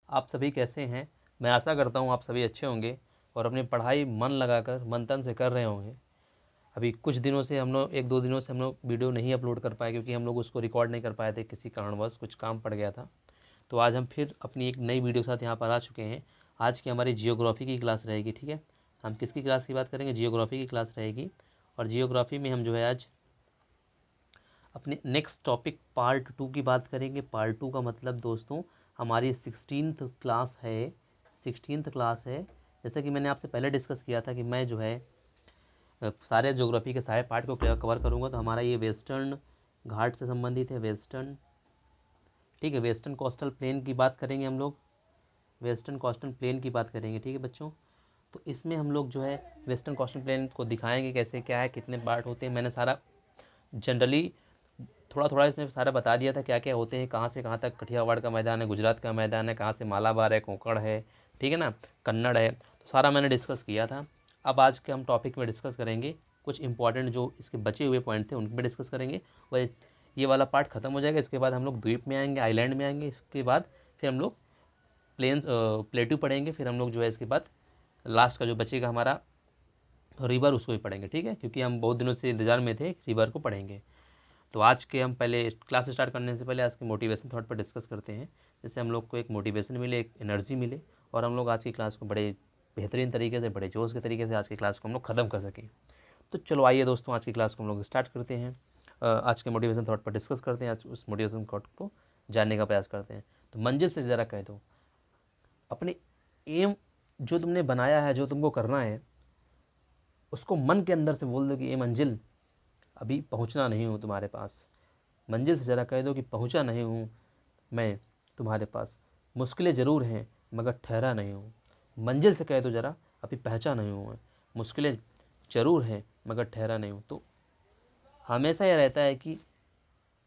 आप सभी कैसे हैं। मैं आशा करता हूँ आप सभी अच्छे होंगे और अपनी पढ़ाई मन लगाकर मन तन से कर रहे होंगे। अभी कुछ दिनों से हम लोग 1-2 दिनों से हम लोग वीडियो नहीं अपलोड कर पाए क्योंकि हम लोग उसको रिकॉर्ड नहीं कर पाए थे, किसी कारणवश कुछ काम पड़ गया था। तो आज हम फिर अपनी एक नई वीडियो के साथ यहाँ पर आ चुके हैं। आज की हमारी जियोग्राफी की क्लास रहेगी, ठीक है। हम किसकी क्लास की बात करेंगे? जियोग्राफी की क्लास रहेगी। और जियोग्राफी में हम जो है आज अपने नेक्स्ट टॉपिक पार्ट 2 की बात करेंगे। पार्ट 2 का मतलब दोस्तों हमारी 16th क्लास है। 16th क्लास है। जैसा कि मैंने आपसे पहले डिस्कस किया था कि मैं जो है सारे ज्योग्राफी के सारे पार्ट को कवर करूँगा। तो हमारा ये वेस्टर्न घाट से संबंधित है, वेस्टर्न, ठीक है। वेस्टर्न कोस्टल प्लेन की बात करेंगे हम लोग, वेस्टर्न कोस्टल प्लेन की बात करेंगे, ठीक है बच्चों। तो इसमें हम लोग जो है वेस्टर्न कोस्टल प्लेन को दिखाएंगे कैसे क्या है, कितने पार्ट होते हैं। मैंने सारा जनरली थोड़ा थोड़ा इसमें सारा बता दिया था क्या क्या होते हैं, कहाँ से कहाँ तक कठियावाड़ का मैदान है, गुजरात का मैदान है, कहाँ से मालाबार है, कोंकण है, ठीक है ना, कन्नड़ है। तो सारा मैंने डिस्कस किया था। अब आज के हम टॉपिक में डिस्कस करेंगे कुछ इंपॉर्टेंट जो इसके बचे हुए पॉइंट थे उन पर डिस्कस करेंगे। और ये वाला पार्ट ख़त्म हो जाएगा। इसके बाद हम लोग द्वीप में आएंगे, आइलैंड में आएंगे। इसके बाद फिर हम लोग प्लेन्स प्लेट्यू पढ़ेंगे। फिर हम लोग जो है इसके बाद लास्ट का जो बचेगा हमारा रिवर उसको भी पढ़ेंगे, ठीक है, क्योंकि हम बहुत दिनों से इंतजार में थे, रिवर को पढ़ेंगे। तो आज के हम पहले क्लास स्टार्ट करने से पहले आज के मोटिवेशन थॉट पर डिस्कस करते हैं, जिससे हम लोग को एक मोटिवेशन मिले, एक एनर्जी मिले और हम लोग आज की क्लास को बड़े बेहतरीन तरीके से, बड़े जोश के तरीके से आज की क्लास को हम लोग ख़त्म कर सकें। तो चलो आइए दोस्तों, आज की क्लास को हम लोग स्टार्ट करते हैं। आज के मोटिवेशन थॉट पर डिस्कस करते हैं, आज उस मोटिवेशन थॉट को जानने का प्रयास करते हैं। तो मंजिल से ज़रा कह दो, अपने एम जो तुमने बनाया है, जो तुमको करना है, उसको मन के अंदर से बोल दो कि ये मंजिल अभी पहुंचना नहीं हूँ तुम्हारे पास। मंजिल से ज़रा कह दो कि पहुंचा नहीं हूँ मैं तुम्हारे पास। मुश्किलें ज़रूर हैं मगर ठहरा नहीं हूँ। मंजिल से कह दो ज़रा, अभी पहुंचा नहीं हूँ मैं। मुश्किलें ज़रूर हैं मगर ठहरा नहीं हूँ। तो हमेशा यह रहता है कि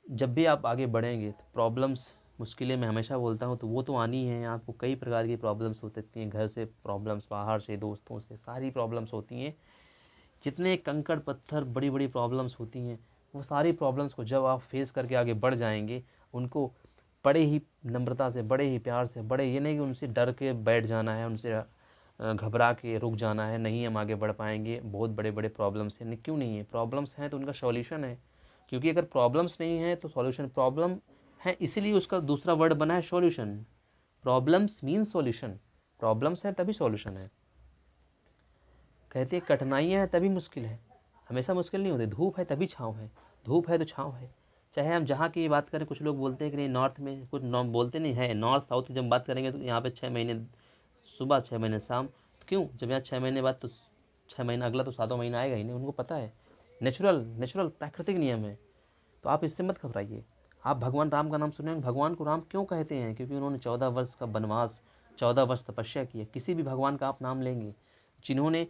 जब भी आप आगे बढ़ेंगे तो प्रॉब्लम्स, मुश्किलें, मैं हमेशा बोलता हूँ तो वो तो आनी है। आपको कई प्रकार की प्रॉब्लम्स हो सकती हैं, घर से प्रॉब्लम्स, बाहर से, दोस्तों से, सारी प्रॉब्लम्स होती हैं। जितने कंकड़ पत्थर बड़ी बड़ी प्रॉब्लम्स होती हैं, वो सारी प्रॉब्लम्स को जब आप फेस करके आगे बढ़ जाएंगे, उनको बड़े ही नम्रता से, बड़े ही प्यार से, बड़े, ये नहीं कि उनसे डर के बैठ जाना है, उनसे घबरा के रुक जाना है, नहीं हम आगे बढ़ पाएंगे, बहुत बड़े बड़े प्रॉब्लम्स हैं। नहीं, क्यों नहीं है? प्रॉब्लम्स हैं तो उनका सॉल्यूशन है। क्योंकि अगर प्रॉब्लम्स नहीं है तो सॉल्यूशन, प्रॉब्लम है इसीलिए उसका दूसरा वर्ड बना है solution. Problems mean solution. Problems है तभी सॉल्यूशन है। कहते हैं कठिनाइयाँ हैं तभी मुश्किल है, हमेशा मुश्किल नहीं होती। धूप है तभी छाँव है, धूप है तो छाँव है। चाहे हम जहाँ की बात करें, कुछ लोग बोलते हैं कि नहीं नॉर्थ में, कुछ बोलते नहीं है, नॉर्थ साउथ की जब बात करेंगे तो यहाँ पे 6 महीने सुबह, 6 महीने शाम। तो क्यों? जब यहाँ 6 महीने बाद, तो 6 महीना अगला तो 7वां महीना आएगा ही नहीं, उनको पता है। नेचुरल नेचुरल प्राकृतिक नियम है। तो आप इससे मत घबराइए। आप भगवान राम का नाम सुने होंगे। भगवान को राम क्यों कहते हैं? क्योंकि उन्होंने 14 वर्ष का वनवास, 14 वर्ष तपस्या की है। किसी भी भगवान का आप नाम लेंगे जिन्होंने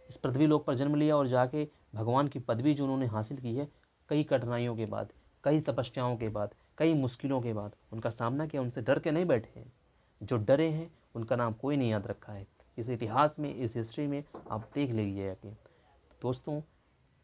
इस पृथ्वी लोक पर जन्म लिया और जाके भगवान की पदवी जो उन्होंने हासिल की है, कई कठिनाइयों के बाद, कई तपस्याओं के बाद, कई मुश्किलों के बाद उनका सामना किया, उनसे डर के नहीं बैठे हैं। जो डरे हैं उनका नाम कोई नहीं याद रखा है। इस इतिहास में, इस हिस्ट्री में आप देख लीजिए कि दोस्तों,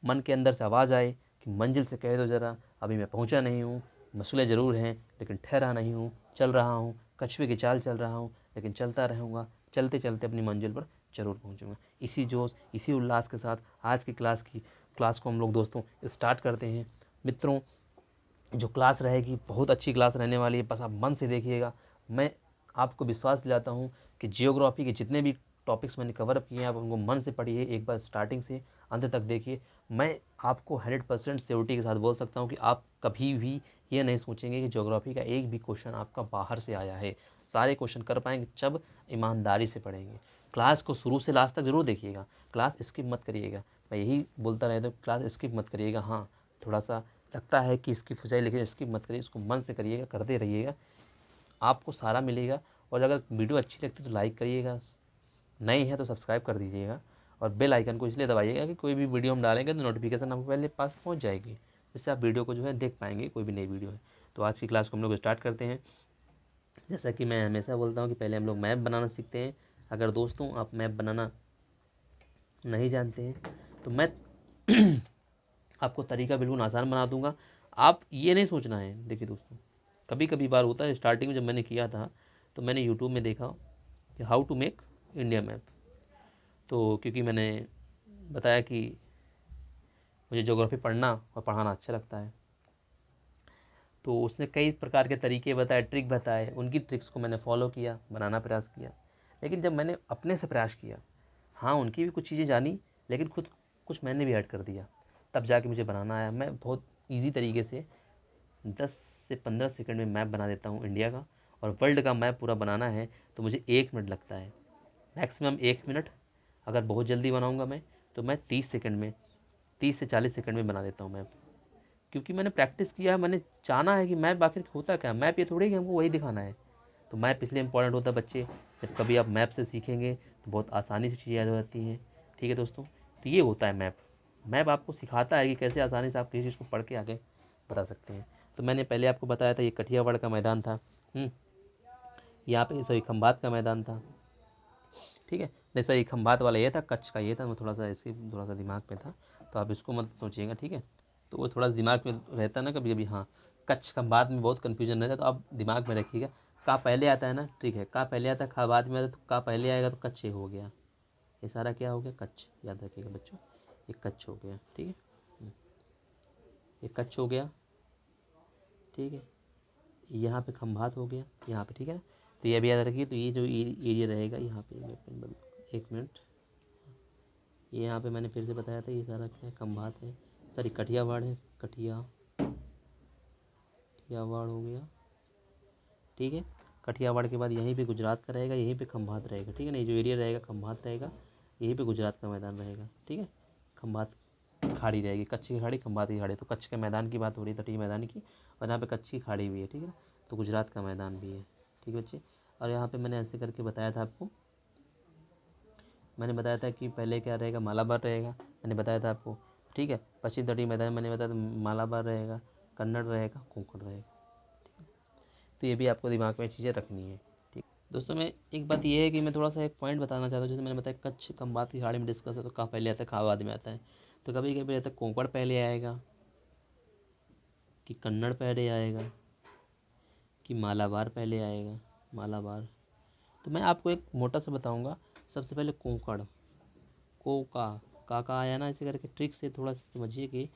मन के अंदर से आवाज़ आए कि मंजिल से कह दो ज़रा, अभी मैं पहुंचा नहीं हूँ। मुश्किलें ज़रूर हैं लेकिन ठहरा नहीं हूँ, चल रहा हूँ, कछुए की चाल चल रहा हूँ, लेकिन चलता रहूँगा, चलते चलते अपनी मंजिल पर ज़रूर पहुँचूँगा। इसी जोश, इसी उल्लास के साथ आज की क्लास को हम लोग दोस्तों स्टार्ट करते हैं। मित्रों, जो क्लास रहेगी बहुत अच्छी क्लास रहने वाली है, बस आप मन से देखिएगा। मैं आपको विश्वास दिलाता हूँ कि जियोग्राफी के जितने भी टॉपिक्स मैंने कवर अप किए हैं, आप उनको मन से पढ़िए, एक बार स्टार्टिंग से अंत तक देखिए। मैं आपको 100% सिक्योरिटी के साथ बोल सकता हूँ कि आप कभी भी ये नहीं सोचेंगे कि ज्योग्राफी का एक भी क्वेश्चन आपका बाहर से आया है। सारे क्वेश्चन कर पाएंगे जब ईमानदारी से पढ़ेंगे। क्लास को शुरू से लास्ट तक ज़रूर देखिएगा, क्लास स्किप मत करिएगा। मैं यही बोलता रहता हूँ, क्लास स्किप मत करिएगा। हाँ, थोड़ा सा लगता है कि स्किप हो जाए, लेकिन स्किप मत करिए, इसको मन से करिएगा, करते रहिएगा, आपको सारा मिलेगा। और अगर वीडियो अच्छी लगती है तो लाइक करिएगा, नए हैं तो सब्सक्राइब कर दीजिएगा और बेल आइकन को इसलिए दबाइएगा कि कोई भी वीडियो हम डालेंगे तो नोटिफिकेशन आपको पहले पास पहुंच जाएगी, जिससे आप वीडियो को जो है देख पाएंगे, कोई भी नई वीडियो है। तो आज की क्लास को हम लोग स्टार्ट करते हैं। जैसा कि मैं हमेशा बोलता हूँ कि पहले हम लोग मैप बनाना सीखते हैं। अगर दोस्तों आप मैप बनाना नहीं जानते हैं तो मैं आपको तरीका बिल्कुल आसान बना दूंगा। आप ये नहीं सोचना है। देखिए दोस्तों, कभी कभी बार होता है, स्टार्टिंग में जब मैंने किया था तो मैंने यूट्यूब में देखा कि how to make India map. तो क्योंकि मैंने बताया कि मुझे ज्योग्राफी पढ़ना और पढ़ाना अच्छा लगता है, तो उसने कई प्रकार के तरीके बताए, ट्रिक बताए, उनकी ट्रिक्स को मैंने फॉलो किया, बनाना प्रयास किया। लेकिन जब मैंने अपने से प्रयास किया, हाँ उनकी भी कुछ चीज़ें जानी, लेकिन खुद कुछ मैंने भी ऐड कर दिया, तब जाके मुझे बनाना आया। मैं बहुत ईजी तरीके से 10 से 15 सेकंड में मैप बना देता हूँ इंडिया का। और वर्ल्ड का मैप पूरा बनाना है तो मुझे 1 मिनट लगता है, मैक्सिमम 1 मिनट। अगर बहुत जल्दी बनाऊँगा मैं तो मैं 30 सेकंड में, 30 से 40 सेकंड में बना देता हूँ मैप। क्योंकि मैंने प्रैक्टिस किया है, मैंने जाना है कि मैप आखिर होता क्या है। मैप ये थोड़ी कि हमको वही दिखाना है। तो मैप इसलिए इंपॉर्टेंट होता है बच्चे, जब कभी आप मैप से सीखेंगे तो बहुत आसानी से चीज़ें याद हो जाती हैं। ठीक है दोस्तों, तो ये होता है मैप। मैप आपको सिखाता है कि कैसे आसानी से आप किसी चीज़ को पढ़ के आगे बता सकते हैं। तो मैंने पहले आपको बताया था ये कठियावाड़ का मैदान था, यहाँ पे सॉरी खंभात का मैदान था। ठीक है, नहीं सॉरी खंभात वाला ये था, कच्छ का ये था। मैं थोड़ा सा इसके थोड़ा सा दिमाग में था, तो आप इसको मत सोचिएगा। ठीक है, तो वो थोड़ा दिमाग में रहता है ना कभी कभी। हाँ, कच्छ खंभात में बहुत कन्फ्यूजन रहता है, तो आप दिमाग में रखिएगा। का पहले आता है ना, ठीक है, का पहले आता है, खा बाद में आता है, तो का पहले आएगा तो कच्छ हो गया। ये सारा क्या हो गया, कच्छ। याद रखिएगा बच्चों, ये कच्छ हो गया। ठीक है, ये कच्छ हो गया। ठीक है, यहाँ पे खंभात हो गया यहाँ पे। ठीक है ना, तो ये भी याद रखिए। तो ये जो एरिया रहेगा यहाँ पे, मैं पेन बदल 1 मिनट, ये यहाँ पे मैंने फिर से बताया था, ये सारा क्या है, खंभात है, सॉरी कठियावाड़ है, कठियावाड़ हो गया। ठीक है, कठियावाड़ के बाद यहीं पे गुजरात का रहेगा, यहीं पे खंभात रहेगा। ठीक है ना, ये जो एरिया रहेगा खंभात रहेगा, यहीं पे गुजरात का मैदान रहेगा। ठीक है, खंभात खाड़ी रहेगी, कच्छ की खाड़ी, खंभात की खाड़ी। तो कच्छ के मैदान की बात हो रही है, तटीय मैदान की, और यहाँ पे कच्छ की खाड़ी भी है। ठीक है ना, तो गुजरात का मैदान भी है। ठीक है बच्चे, और यहाँ पे मैंने ऐसे करके बताया था आपको। मैंने बताया था कि पहले क्या रहेगा, मालाबार रहेगा, मैंने बताया था आपको। ठीक है, पश्चिम तटीय मैदान मैंने बताया था, मालाबार रहेगा, कन्नड़ रहेगा, कोंकण रहेगा। तो ये भी आपको दिमाग में चीज़ें रखनी है। ठीक दोस्तों, मैं एक बात ये है कि मैं थोड़ा सा एक पॉइंट बताना चाहता हूँ। जैसे मैंने बताया कच्छ खंभात की खाड़ी में डिस्कस है, तो कहाँ पहले आता है, कहाँ बाद में आता है। तो कभी कभी रहता है कोंकण पहले आएगा, कि कन्नड़ पहले आएगा, कि मालाबार पहले आएगा, मालाबार। तो मैं आपको एक मोटा सा बताऊंगा। सबसे पहले कोंकण, को का आया ना, ऐसे करके ट्रिक से थोड़ा सा समझिए कि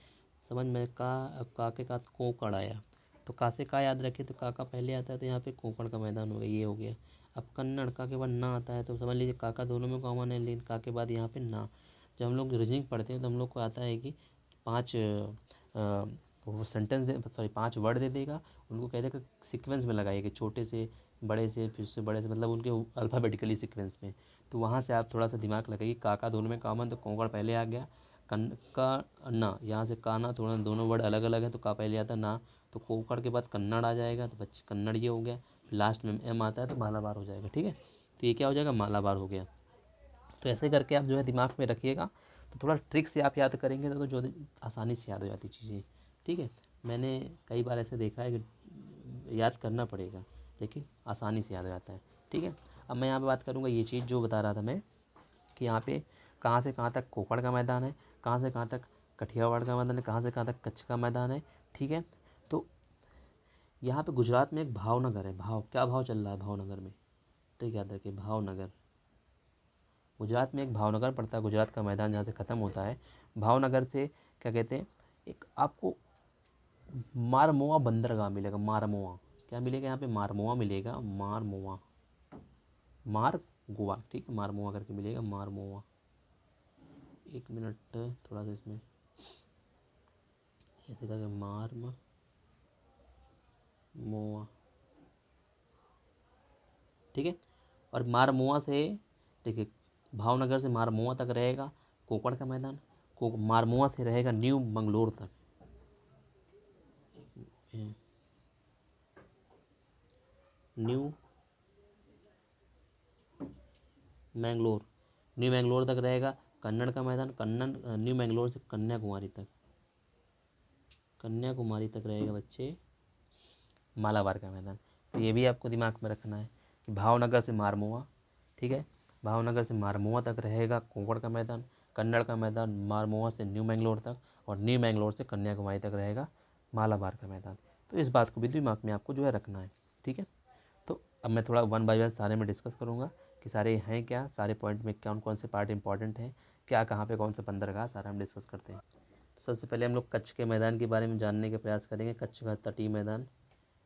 समझ में का, अब का के का कोंकण आया, तो का से का याद रखिए, तो का पहले आता है, तो यहाँ पे कोंकण का मैदान हो गया, ये हो गया। अब कन्नड़ का के बाद ना आता है, तो समझ लीजिए का दोनों में कॉमन है, लेकिन का के बाद यहाँ पे ना। जब हम लोग रीजनिंग पढ़ते हैं तो हम लोग को आता है कि 5 वो सेंटेंस दे, सॉरी 5 वर्ड दे देगा, उनको कह देगा सीक्वेंस में लगाइए, छोटे से बड़े से, फिर से बड़े से, मतलब उनके अल्फ़ाबेटिकली सीक्वेंस में। तो वहाँ से आप थोड़ा सा दिमाग लगाइए। का दोनों में कॉमन, तो कोंकण पहले आ गया। कन का ना, यहाँ से का ना, थोड़ा दोनों वर्ड अलग अलग है, तो का पहले आता ना। तो कोंकण के बाद कन्नड़ आ जाएगा, तो बच्चे कन्नड़ ये हो गया। लास्ट में एम आता है, तो मालाबार हो जाएगा। ठीक है, तो ये क्या हो जाएगा, मालाबार हो गया। तो ऐसे करके आप जो है दिमाग में रखिएगा। तो थोड़ा ट्रिक से आप याद करेंगे तो जो आसानी से याद हो जाती चीज़ें। ठीक है, मैंने कई बार ऐसे देखा है कि याद करना पड़ेगा, लेकिन आसानी से याद हो जाता है। ठीक है, अब मैं यहाँ पे बात करूँगा ये चीज़ जो बता रहा था मैं, कि यहाँ पे कहाँ से कहाँ तक कोंकण का मैदान है, कहाँ से कहाँ तक कठियावाड़ का मैदान है, कहाँ से कहाँ तक कच्छ का मैदान है। ठीक है, तो यहाँ पे गुजरात में एक भावनगर है। क्या भाव चल रहा है भावनगर में, ठीक याद रखिए, भावनगर। गुजरात में एक भावनगर पड़ता है, गुजरात का मैदान जहाँ से ख़त्म होता है। भावनगर से क्या कहते हैं, एक आपको मारमोआ बंदरगाह मिलेगा। मारमोआ क्या मिलेगा यहाँ पे, मारमोआ मिलेगा, मारमोआ, मार गोवा। ठीक है, मारमोआ करके मिलेगा, मारमोआ। 1 मिनट, थोड़ा सा इसमें ऐसे करके मोआ। ठीक है, और मारमोआ से देखिए, भावनगर से मारमोआ तक रहेगा कोंकण का मैदान। को मारमोआ से रहेगा न्यू मंगलोर तक। न्यू मैंगलोर, न्यू मैंगलोर तक रहेगा कन्नड़ का मैदान। न्यू मैंगलोर से कन्याकुमारी तक, कन्याकुमारी तक रहेगा बच्चे मालाबार का मैदान। तो ये भी आपको दिमाग में रखना है कि भावनगर से मारमोआ, ठीक है, भावनगर से मारमोआ तक रहेगा कोंकण का मैदान, कन्नड़ का मैदान मारमोआ से न्यू मैंगलोर तक, और न्यू मैंगलोर से कन्याकुमारी तक रहेगा मालाबार का मैदान। तो इस बात को भी दिमाग में आपको जो है रखना है। ठीक है, तो अब मैं थोड़ा वन बाय वन सारे में डिस्कस करूँगा कि सारे हैं क्या, सारे पॉइंट में कौन कौन से पार्ट इंपॉर्टेंट हैं, क्या कहाँ पे कौन सा बंदरगाह, सारा हम डिस्कस करते हैं। तो सबसे पहले हम लोग कच्छ के मैदान के बारे में जानने का प्रयास करेंगे। कच्छ का तटीय मैदान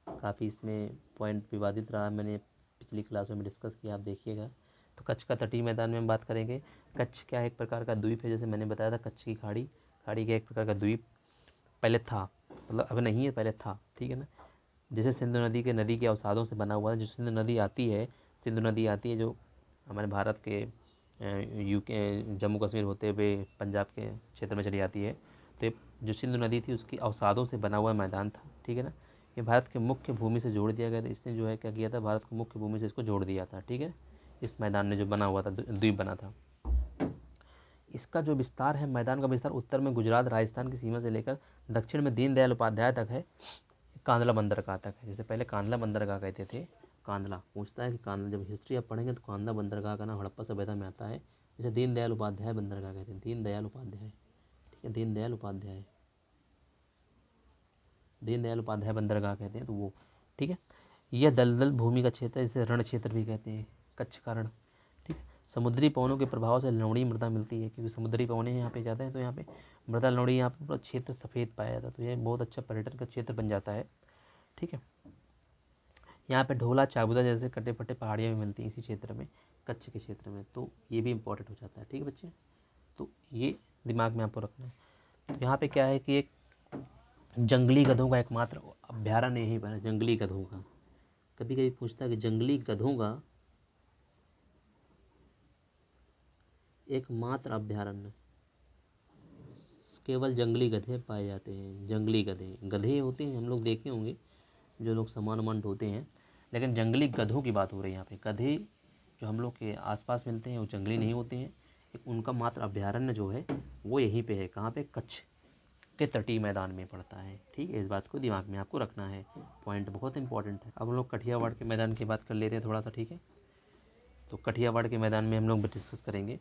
काफ़ी इसमें पॉइंट विवादित रहा, मैंने पिछली क्लासों में डिस्कस किया, आप देखिएगा। तो कच्छ का तटीय मैदान में हम बात करेंगे। कच्छ क्या है, एक प्रकार का द्वीप है, जैसे मैंने बताया था कच्छ की खाड़ी, खाड़ी का एक प्रकार का द्वीप पहले था, मतलब अब नहीं है, पहले था, ठीक है ना। जैसे सिंधु नदी के अवसादों से बना हुआ है। जो सिंधु नदी आती है, सिंधु नदी आती है जो हमारे भारत के यूके जम्मू कश्मीर होते हुए पंजाब के क्षेत्र में चली आती है। तो ये जो सिंधु नदी थी उसकी अवसादों से बना हुआ मैदान था, ठीक है ना। ये भारत के मुख्य भूमि से जोड़ दिया गया था। इसने जो है क्या किया था, भारत को मुख्य भूमि से इसको जोड़ दिया था, ठीक है। इस मैदान ने जो बना हुआ था, द्वीप बना था। इसका जो विस्तार है, मैदान का विस्तार उत्तर में गुजरात राजस्थान की सीमा से लेकर दक्षिण में दीनदयाल उपाध्याय तक है, कांदला बंदरगाह तक है। जैसे पहले कांदला बंदरगाह कहते थे, कांदला पूछता है कि कांदला, जब हिस्ट्री आप पढ़ेंगे तो कांदला बंदरगाह का नाम हड़प्पा सभ्यता में आता है। जैसे दीनदयाल उपाध्याय बंदरगाह कहते हैं, दीनदयाल उपाध्याय, ठीक है, दीनदयाल उपाध्याय, दीनदयाल उपाध्याय बंदरगाह कहते हैं, तो वो, ठीक है। यह दलदल भूमि का क्षेत्र है, इसे रण क्षेत्र भी कहते हैं, कच्छ का रण, ठीक है। समुद्री पवनों के प्रभाव से लवणीय मृदा मिलती है, क्योंकि समुद्री पवनें यहाँ पे ज़्यादा हैं, तो यहाँ पे मृदा लवणीय, यहाँ पर पूरा क्षेत्र सफ़ेद पाया जाता है, तो यह बहुत अच्छा पर्यटन का क्षेत्र बन जाता है, ठीक है। यहाँ पे ढोला चाबुदा जैसे कटे फटे पहाड़ियाँ भी मिलती हैं इसी क्षेत्र में, कच्छ के क्षेत्र में, तो ये भी इंपॉर्टेंट हो जाता है, ठीक है बच्चे। तो ये दिमाग में आपको रखना है। तो यहाँ पे क्या है कि एक जंगली गधों का एकमात्र अभ्यारण्य यहीं पर है, जंगली गधों का। कभी कभी पूछता है कि जंगली गधों का एकमात्र अभ्यारण्य, केवल जंगली गधे पाए जाते हैं। जंगली गधे, गधे होते हैं हम लोग देखे होंगे, जो लोग सामान वामान ढोते हैं, लेकिन जंगली गधों की बात हो रही है यहाँ पे। गधे जो हम लोग के आसपास मिलते हैं वो जंगली नहीं होते हैं। एक उनका मात्र अभ्यारण्य जो है वो यहीं पे है, कहाँ पे, कच्छ के तटीय मैदान में पड़ता है, ठीक है। इस बात को दिमाग में आपको रखना है, पॉइंट बहुत इंपॉर्टेंट है। अब हम लोग कठियावाड़ के मैदान की बात कर लेते हैं थोड़ा सा, ठीक है। तो कठियावाड़ के मैदान में हम लोग डिस्कस करेंगे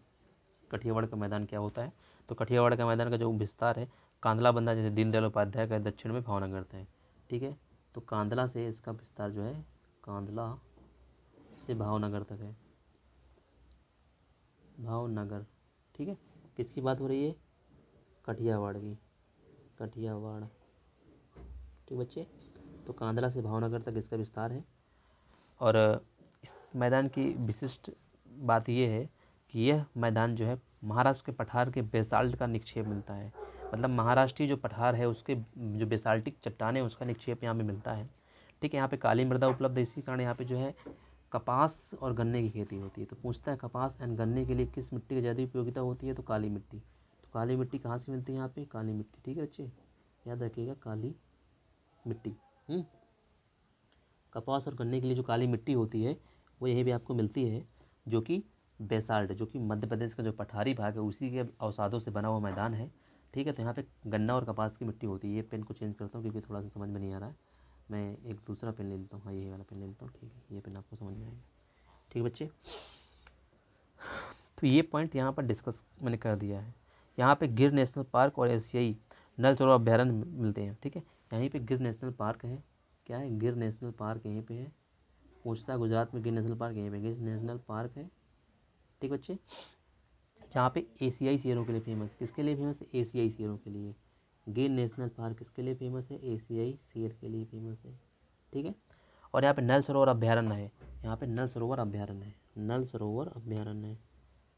कठियावाड़ का मैदान क्या होता है। तो कठियावाड़ का मैदान का जो विस्तार है, कांदला बंदर जैसे दीनदयाल उपाध्याय का दक्षिण में भावनगर है, ठीक है। तो कांदला से इसका विस्तार जो है, कांदला से भावनगर तक है, भावनगर, ठीक है। किसकी बात हो रही है, कठियावाड़ की, कठियावाड़, ठीक बच्चे। तो कांदला से भावनगर तक इसका विस्तार है। और इस मैदान की विशिष्ट बात यह है कि यह मैदान जो है महाराष्ट्र के पठार के बेसाल्ट का निक्षेप मिलता है। मतलब महाराष्ट्रीय जो पठार है उसके जो बेसाल्टिक चट्टान है उसका निक्षेप यहाँ पे मिलता है, ठीक है। यहाँ पे काली मृदा उपलब्ध है, इसी कारण यहाँ पे जो है कपास और गन्ने की खेती होती है। तो पूछता है कपास एंड गन्ने के लिए किस मिट्टी की ज़्यादा उपयोगिता होती है, तो काली मिट्टी। तो काली मिट्टी कहाँ से मिलती है, यहाँ पे काली मिट्टी, ठीक है बच्चे, याद रखिएगा, काली मिट्टी। कपास और गन्ने के लिए जो काली मिट्टी होती है वो यहीं भी आपको मिलती है, जो कि बेसाल्ट, जो कि मध्य प्रदेश का जो पठारी भाग है उसी के अवसादों से बना हुआ मैदान है, ठीक है। तो यहाँ पे गन्ना और कपास की मिट्टी होती है। ये पेन को चेंज करता हूँ क्योंकि थोड़ा सा समझ में नहीं आ रहा है, मैं एक दूसरा पेन ले लेता हूँ, हाँ ये वाला पेन ले लेता हूँ, ठीक है, ये पेन आपको समझ में आएगा, ठीक है बच्चे। तो ये पॉइंट यहाँ पर डिस्कस मैंने कर दिया है। यहाँ पे गिर नेशनल पार्क और एशियाई नल सरोवर अभ्यारण्य मिलते हैं, ठीक है। यहीं पे गिर नेशनल पार्क है, क्या है, गिर नेशनल पार्क यहीं पे है। पूछता है गुजरात में गिर नेशनल पार्क, यहीं पे गिर नेशनल पार्क है, ठीक बच्चे। जहाँ पे एशियाई शेरों के लिए फेमस, किसके लिए फेमस है, एशियाई शेरों के लिए। गिर नेशनल पार्क किसके लिए फेमस है, एशियाई शेर के लिए फेमस है, ठीक है। और यहाँ पे नल सरोवर अभ्यारण्य है, यहाँ पे नल सरोवर अभ्यारण्य है, नल सरोवर अभ्यारण्य है,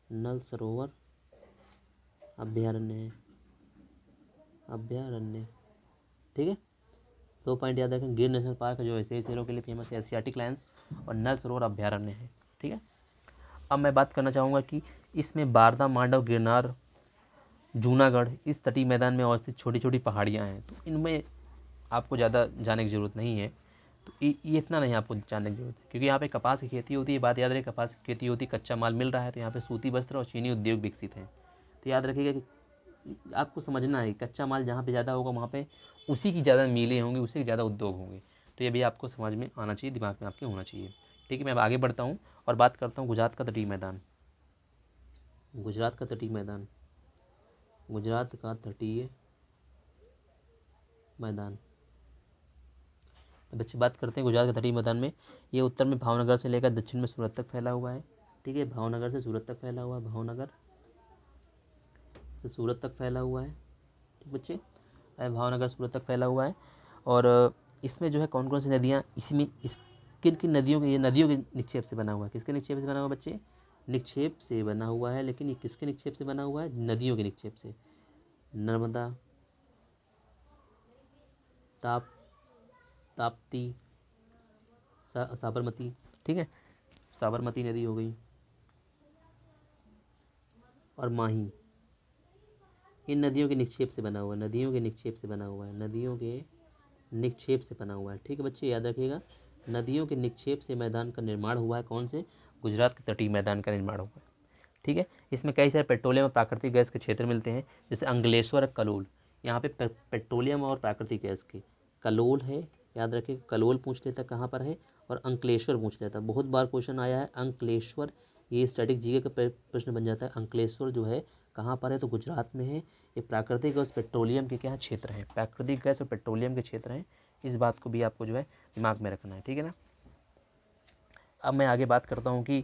नल सरोवर अभ्यारण्य है, अभ्यारण्य, ठीक है। दो पॉइंट याद रखें, गिर नेशनल पार्क जो एशियाई शेरों के लिए फेमस है, एशियाटिक लायंस, और नल सरोवर अभ्यारण्य है, ठीक है। अब मैं बात करना चाहूँगा कि इसमें बारदा, मांडव, गिरनार, जूनागढ़, इस तटीय मैदान में अवस्थित छोटी छोटी पहाड़ियाँ हैं। तो इनमें आपको ज़्यादा जाने की ज़रूरत नहीं है, तो ये इतना नहीं आपको जानने की ज़रूरत है, क्योंकि यहाँ पे कपास की खेती होती है। बात याद रहे, कपास की खेती होती है, कच्चा माल मिल रहा है, तो यहाँ पे सूती वस्त्र और चीनी उद्योग विकसित हैं। तो याद रखिएगा कि आपको समझना है, कच्चा माल जहाँ पे ज़्यादा होगा वहाँ पे उसी की ज़्यादा मिलें होंगी, उसी के ज़्यादा उद्योग होंगे। तो ये भी आपको समझ में आना चाहिए, दिमाग में आपके होना चाहिए, ठीक है। मैं अब आगे बढ़ता हूँ और बात करता हूँ गुजरात का तटीय मैदान। गुजरात का तटीय मैदान, गुजरात का तटीय मैदान, बच्चे बात करते हैं गुजरात के तटीय मैदान में, ये उत्तर में भावनगर से लेकर दक्षिण में सूरत तक फैला हुआ है। ठीक है, भावनगर से सूरत तक फैला हुआ है, भावनगर से सूरत तक फैला हुआ है। ठीक बच्चे, भावनगर सूरत तक फैला हुआ है। और इसमें जो है कौन कौन सी नदियाँ, इसमें इस किन किन नदियों के, ये नदियों के निक्षेप से बना हुआ है। किसके निक्षेप से बना हुआ बच्चे? निक्षेप से बना हुआ है। लेकिन ये किसके निक्षेप से बना हुआ है? नदियों के निक्षेप से। नर्मदा, ताप ताप्ती, साबरमती। ठीक है, साबरमती नदी हो गई, और माही, इन नदियों के निक्षेप से बना हुआ है। नदियों के निक्षेप से बना हुआ है, नदियों के निक्षेप से बना हुआ है। ठीक है बच्चे, याद रखिएगा, नदियों के निक्षेप से मैदान का निर्माण हुआ है। कौन से? गुजरात के तटीय मैदान का निर्माण हुआ है। ठीक है, इसमें कई सारे पेट्रोलियम और प्राकृतिक गैस के क्षेत्र मिलते हैं, जैसे अंगलेश्वर और कलोल। यहाँ पे पेट्रोलियम और प्राकृतिक गैस के, कलोल है, याद रखिए, कलोल पूछ लेता कहाँ पर है, और अंकलेश्वर पूछ लेता। बहुत बार क्वेश्चन आया है अंकलेश्वर, ये स्टैटिक जीके का प्रश्न बन जाता है। अंकलेश्वर जो है कहाँ पर है? तो गुजरात में है। ये प्राकृतिक गैस पेट्रोलियम के क्या क्षेत्र हैं? प्राकृतिक गैस और पेट्रोलियम के क्षेत्र हैं। इस बात को भी आपको जो है दिमाग में रखना है। ठीक है ना। अब मैं आगे बात करता हूँ कि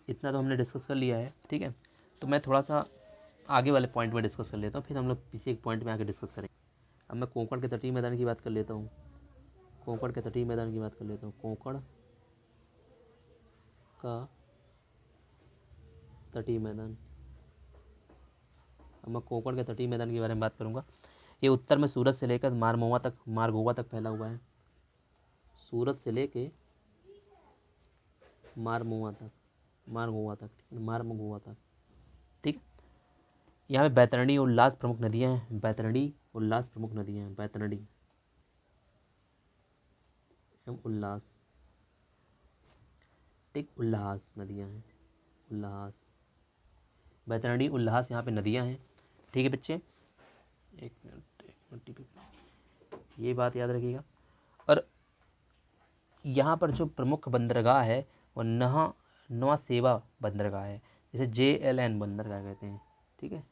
इतना तो हमने डिस्कस कर लिया है। ठीक है, तो मैं थोड़ा सा आगे वाले पॉइंट में डिस्कस कर लेता हूँ, फिर हम लोग किसी एक पॉइंट में आगे डिस्कस करेंगे। अब मैं कोंकण के तटीय मैदान की बात कर लेता हूँ। कोंकण के तटीय मैदान की बात कर लेता हूँ। कोंकण का तटीय मैदान, अब मैं कोंकण के तटीय मैदान के बारे में बात करूँगा। ये उत्तर में सूरत से लेकर मारगोवा तक फैला हुआ है। सूरत से लेके मारगोवा तक। ठीक, यहाँ पे बैतरणी और उल्लास प्रमुख नदियाँ हैं। बैतरणी उल्लास प्रमुख नदियाँ हैं। बैतरणी एवं उल्लास, ठीक, उल्लास नदियाँ हैं। उल्लास, बैतरणी उल्लास यहाँ पे नदियाँ हैं। ठीक है बच्चे, एक मिनट, ये बात याद रखिएगा। और यहाँ पर जो प्रमुख बंदरगाह है वो नौसेवा सेवा बंदरगाह है, जिसे JLN बंदरगाह कहते हैं। ठीक है,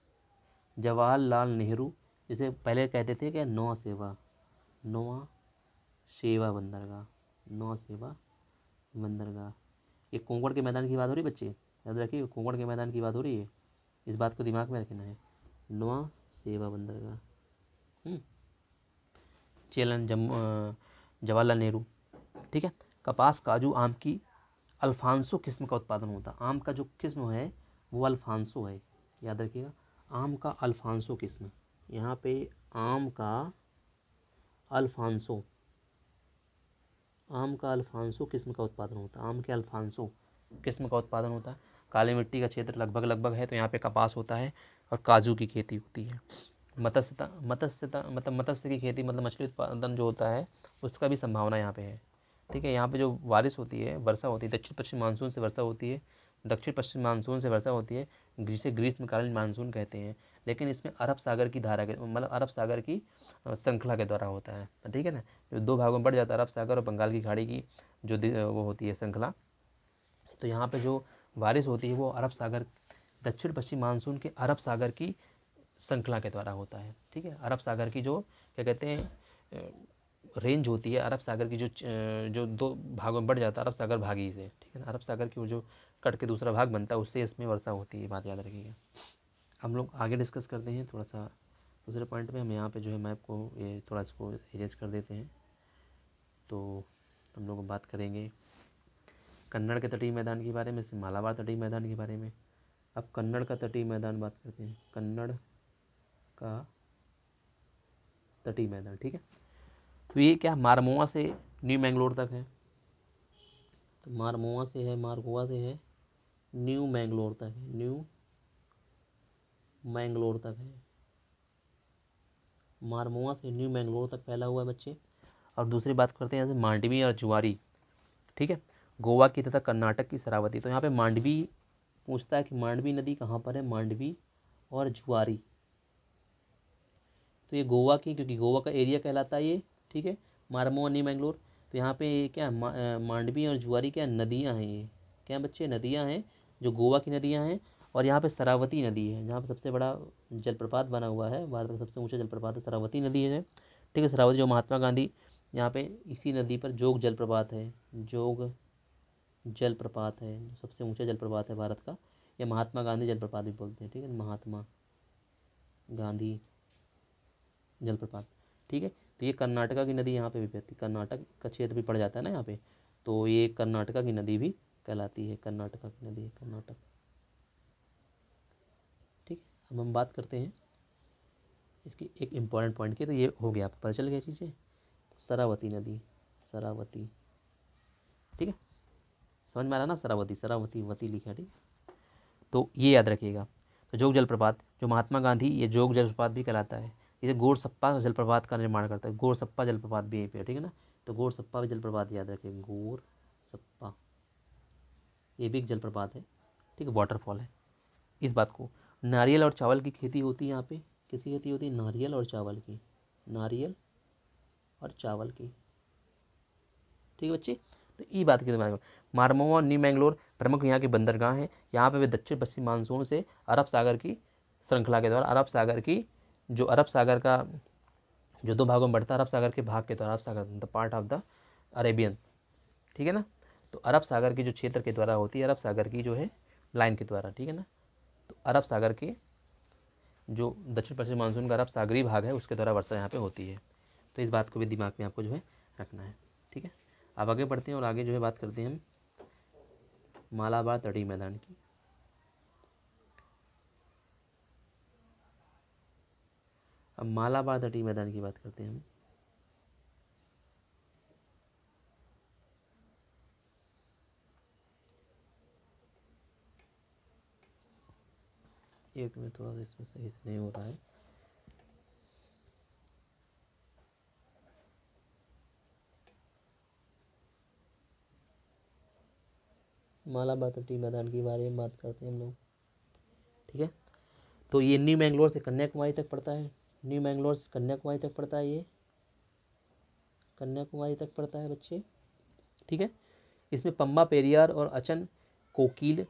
जवाहरलाल नेहरू, जिसे पहले कहते थे क्या, नौसेवा बंदरगाह, नौसेवा बंदरगाह। ये कोंकण के मैदान की बात हो रही है बच्चे, याद रखिए, कोंकण के मैदान की बात हो रही है, इस बात को दिमाग में रखना है। नौसेवा बंदरगाह, जवाहरलाल नेहरू। ठीक है, कपास, काजू, आम की अल्फांसो किस्म का उत्पादन होता है। आम का जो किस्म है वो अल्फांसो है, याद रखिएगा, आम का अल्फांसो किस्म। यहाँ पे आम का अल्फांसो किस्म का उत्पादन होता है। आम के अल्फांसो किस्म का उत्पादन होता है। काली मिट्टी का क्षेत्र लगभग है, तो यहाँ पे कपास होता है और काजू की खेती होती है। मत्स्य की खेती, मतलब मछली उत्पादन जो होता है उसका भी संभावना यहाँ पे है। ठीक है, यहाँ पे जो बारिश होती है, वर्षा होती है, दक्षिण पश्चिम मानसून से वर्षा होती है, जिसे ग्रीष्मकालीन मानसून कहते हैं। लेकिन इसमें अरब सागर की धारा के, मतलब अरब सागर की श्रृंखला के द्वारा होता है। ठीक है ना, जो दो भागों में बढ़ जाता है, अरब सागर और बंगाल की खाड़ी की जो वो होती है श्रृंखला। तो यहाँ पे जो बारिश होती है वो अरब सागर, दक्षिण पश्चिम मानसून के अरब सागर की श्रृंखला के द्वारा होता है। ठीक है, अरब सागर की जो क्या कहते हैं रेंज होती है, अरब सागर की जो दो भागों में बढ़ जाता है, अरब सागर भागी से। ठीक है ना, अरब सागर की वो जो कट के दूसरा भाग बनता है, उससे इसमें वर्षा होती है, बात याद रखिएगा। हम लोग आगे डिस्कस करते हैं थोड़ा सा दूसरे पॉइंट पे। हम यहाँ पे जो है मैप को ये थोड़ा इसको इरेज कर देते हैं। तो हम लोग बात करेंगे कन्नड़ के तटीय मैदान के बारे में, से मालाबार तटीय मैदान के बारे में। अब कन्नड़ का तटीय मैदान बात करते हैं, कन्नड़ का तटीय मैदान। ठीक है, तो ये क्या मारमोआ से न्यू मैंगलोर तक है। तो मारगोवा से है न्यू मैंगलोर तक है, मारमोआ से न्यू मैंगलोर तक फैला हुआ है बच्चे। और दूसरी बात करते हैं जैसे मांडवी और जुआरी। ठीक है, गोवा की तथा कर्नाटक की शरावती। तो यहाँ पे मांडवी पूछता है कि मांडवी नदी कहाँ पर है, मांडवी और जुआरी। तो ये गोवा की, क्योंकि गोवा का एरिया कहलाता है ये। ठीक है, मारमोआ न्यू मैंगलोर। तो यहाँ पे क्या मांडवी और जुआरी क्या नदियाँ हैं, ये क्या बच्चे नदियाँ हैं, जो गोवा की नदियाँ हैं। और यहाँ पे शरावती नदी है, जहाँ पे सबसे बड़ा जलप्रपात बना हुआ है, भारत का सबसे ऊंचा जलप्रपात है शरावती नदी है। ठीक है। शरावती जो महात्मा गांधी, यहाँ पे इसी नदी पर जोग जलप्रपात है, जोग जलप्रपात है, सबसे ऊंचा जलप्रपात है भारत का, या महात्मा गांधी जलप्रपात भी बोलते हैं, ठीक है, महात्मा गांधी जलप्रपात, ठीक है। तो ये कर्नाटका की नदी यहाँ पे भी बहती, कर्नाटक का क्षेत्र भी पड़ जाता है ना यहाँ पे, तो ये कर्नाटका की नदी भी कहलाती है, कर्नाटका की नदी है, कर्नाटक, ठीक है। अब हम बात करते हैं इसकी एक इम्पॉर्टेंट पॉइंट की, तो ये हो गया, आपको पता चल गया चीज़ें। शरावती नदी, शरावती, ठीक है, समझ में आ रहा ना, शरावती, शरावती वती लिखा है, ठीक। तो ये याद रखिएगा। तो जोग जलप्रपात जो महात्मा गांधी, ये जोग जलप्रपात भी कहलाता है। इसे गोरसप्पा जलप्रपात का निर्माण करता है, गोरसप्पा जलप्रपात भी यहीं पे है, ठीक है ना। तो गोरसप्पा भी जलप्रपात याद रखिए, गोरसप्पा, ये भी एक जलप्रपात है, ठीक है, वाटरफॉल है। इस बात को, नारियल और चावल की खेती होती है यहाँ पे, किसकी खेती होती है, नारियल और चावल की, नारियल और चावल की, ठीक है बच्चे। तो ये बात की बात, मारमोवा न्यू मैंगलोर प्रमुख यहाँ की बंदरगाह हैं। यहाँ पे वे दक्षिण पश्चिम मानसून से अरब सागर की श्रृंखला के द्वारा, अरब सागर की जो अरब सागर का जो दो भागों में बढ़ता है, अरब सागर के भाग के द्वारा, अरब सागर the part of the Arabian, ठीक है ना। तो अरब सागर की जो क्षेत्र के द्वारा होती है, अरब सागर की जो है लाइन के द्वारा, ठीक है ना। तो अरब सागर के जो दक्षिण पश्चिम मानसून का अरब सागरी भाग है उसके द्वारा वर्षा यहाँ पे होती है। तो इस बात को भी दिमाग में आपको जो है रखना है, ठीक है। अब आगे बढ़ते हैं और आगे जो है बात करते हैं हम मालाबार तटीय मैदान की। अब मालाबार तटीय मैदान की बात करते हैं हम। एक मिनट, थोड़ा सा इसमें सही से नहीं हो रहा है। मालाबार तटीय मैदान के बारे में बात करते हैं हम लोग, ठीक है। तो ये न्यू मैंगलोर से कन्याकुमारी तक पड़ता है, न्यू मैंगलोर से कन्याकुमारी तक पड़ता है, ये कन्याकुमारी तक पड़ता है बच्चे, ठीक है। इसमें पंबा, पेरियार और अचन कोकील,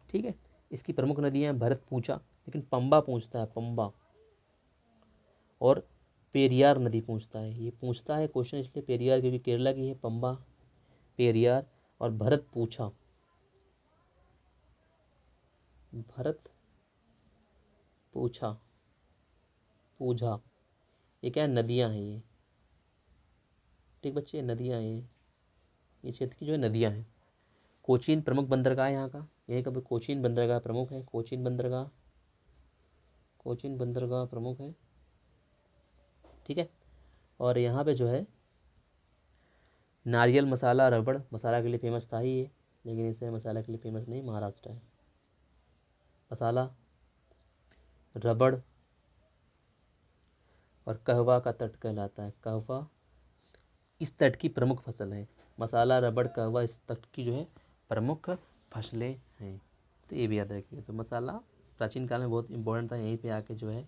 ठीक है। इसकी प्रमुख नदियाँ हैं भरत पूछा, लेकिन पंबा पूछता है, पंबा, और पेरियार नदी पूछता है, ये पूछता है क्वेश्चन इसलिए पेरियार क्योंकि केरला की है, पंबा, पेरियार और भरत पूछा, भरत पूछा, पूझा, ये क्या है, नदियाँ हैं ये, ठीक बच्चे, नदियाँ हैं ये क्षेत्र की जो है नदियाँ हैं। कोचीन प्रमुख बंदरगाह है यहाँ का, यही का कोचीन बंदरगाह प्रमुख है, कोचीन बंदरगाह, कोचीन बंदरगाह प्रमुख है, ठीक है। और यहाँ पे जो है नारियल, मसाला, रबड़, मसाला के लिए फेमस था ही ये, लेकिन इसे मसाला के लिए फेमस नहीं, महाराष्ट्र है। मसाला, रबड़ और कहवा का तट कहलाता है, कहवा इस तट की प्रमुख फसल है। मसाला, रबड़, कहवा इस तट की जो है प्रमुख फसलें हैं। तो ये भी याद रखिए। तो मसाला प्राचीन काल में बहुत इंपॉर्टेंट था, यहीं पे आके जो है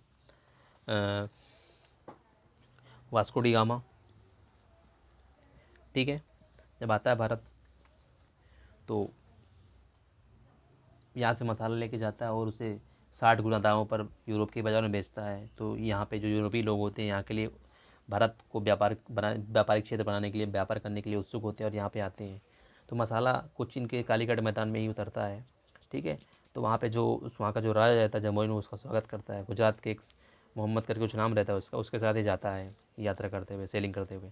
वास्को डी गामा, ठीक है, जब आता है भारत तो यहाँ से मसाला लेके जाता है और उसे 60 गुना दामों पर यूरोप के बाज़ार में बेचता है। तो यहाँ पे जो यूरोपीय लोग होते हैं यहाँ के लिए भारत को व्यापारिक क्षेत्र बनाने के लिए, व्यापार करने के लिए उत्सुक होते हैं और यहाँ पे आते हैं। तो मसाला कोचीन के कालीगढ़ मैदान में ही उतरता है, ठीक है। तो वहाँ पे जो वहाँ का जो राजा रहता है जमोरिन, उसका स्वागत करता है। गुजरात के एक मोहम्मद करके कुछ नाम रहता है उसका, उसके साथ ही जाता है यात्रा करते हुए, सेलिंग करते हुए।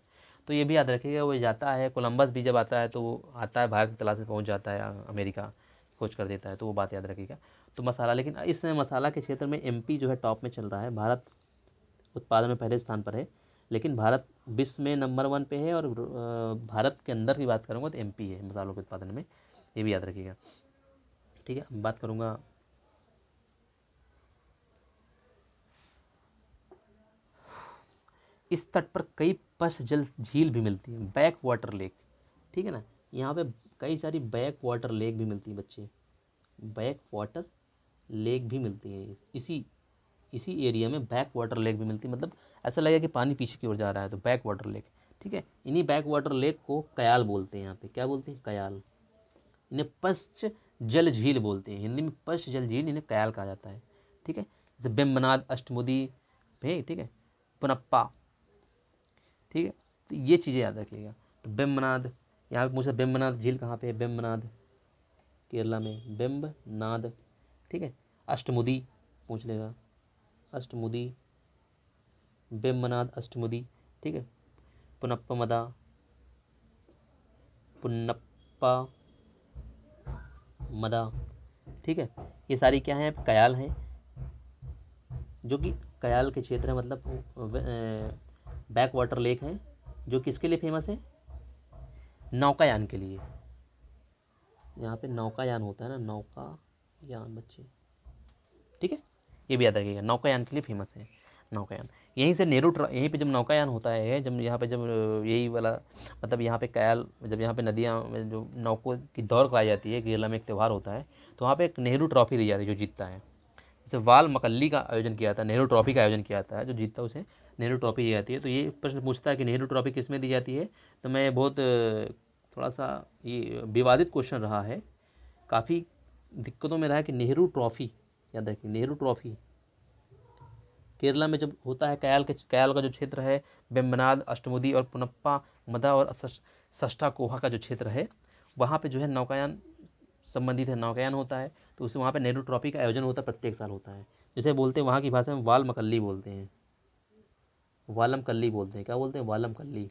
तो ये भी याद रखिएगा, वो जाता है, कोलंबस भी जब आता है तो वो आता है भारत की तलाश से पहुँच जाता है अमेरिका, खोज कर देता है, तो वो बात याद रखिएगा। तो मसाला, लेकिन इस समय मसाला के क्षेत्र में एमपी जो है टॉप में चल रहा है, भारत उत्पादन में पहले स्थान पर है, लेकिन भारत विश्व में नंबर 1 पे है, और भारत के अंदर की बात करूँगा तो एमपी है मसालों के उत्पादन में, ये भी याद रखिएगा, ठीक है। बात करूँगा इस तट पर कई पश जल झील भी मिलती है, बैक वाटर लेक, ठीक है ना। यहाँ पे कई सारी बैक वाटर लेक भी मिलती है बच्चे, बैक वाटर लेक भी मिलती है, इसी इसी एरिया में बैक वाटर लेक भी मिलती है। मतलब ऐसा लगेगा कि पानी पीछे की ओर जा रहा है, तो बैक वाटर लेक, ठीक है। इन्हीं बैक वाटर लेक को कयाल बोलते हैं, यहाँ पे क्या बोलते हैं, कयाल। इन्हें पश्च जल झील बोलते हैं, हिंदी में पश्च जल झील, इन्हें कयाल कहा जाता है, ठीक है। जैसे बेम्बनाद, अष्टमुदी है, ठीक है, पुनप्पा, ठीक है, तो ये चीज़ें याद रखिएगा। तो बेम्बनाद, यहाँ पे पूछा बेम्बनाद झील कहाँ पे है, बेम्बनाद केरला में, बेम्बनाद, ठीक है। अष्टमुदी पूछ लेगा, अष्टमुदी, बेम्बनाद अष्टमुदी, ठीक है। पुनप्पा मदा, पुन्नप्पा मदा, ठीक है। ये सारी क्या हैं, कयाल हैं, जो कि कयाल के क्षेत्र है, मतलब बैक वाटर लेक हैं, जो किसके लिए फेमस है, नौकायान के लिए। यहाँ पे नौकायान होता है ना, नौकायान बच्चे, ठीक है, ये भी याद रखिएगा, नौकायान के लिए फेमस है, नौकायान। यहीं से यहीं पे जब नौकायान होता है, जब यहाँ पे जब यही वाला मतलब यहाँ पे कयाल, जब यहाँ पे नदियाँ जो नौकों की दौड़ कराई जाती है, केरला में एक त्यौहार होता है, तो वहाँ पे एक नेहरू ट्रॉफी दी जाती है जो जीतता है। जैसे वाल मकल्ली का आयोजन किया था, नेहरू ट्रॉफी का आयोजन किया जाता है, जो जीतता है उसे नेहरू ट्रॉफी दी जाती है। तो ये प्रश्न पूछता है कि नेहरू ट्रॉफी किस में दी जाती है, तो मैं बहुत थोड़ा सा ये विवादित क्वेश्चन रहा है, काफ़ी दिक्कतों में रहा है कि नेहरू ट्रॉफी, याद रखिए नेहरू ट्रॉफी केरला में जब होता है, कयाल का जो क्षेत्र है, बेम्बनाद, अष्टमुदी और पुनप्पा मदा और सष्टा कोहा का जो क्षेत्र है, वहाँ पे जो है नौकायान संबंधित है, नौकायान होता है। तो उसे वहाँ पे नेहरू ट्रॉफी का आयोजन होता है, प्रत्येक साल होता है। जिसे बोलते हैं वहाँ की भाषा में वाल मकल्ली बोलते हैं, वालम कल्ली बोलते हैं, क्या बोलते हैं, वालम कल्ली,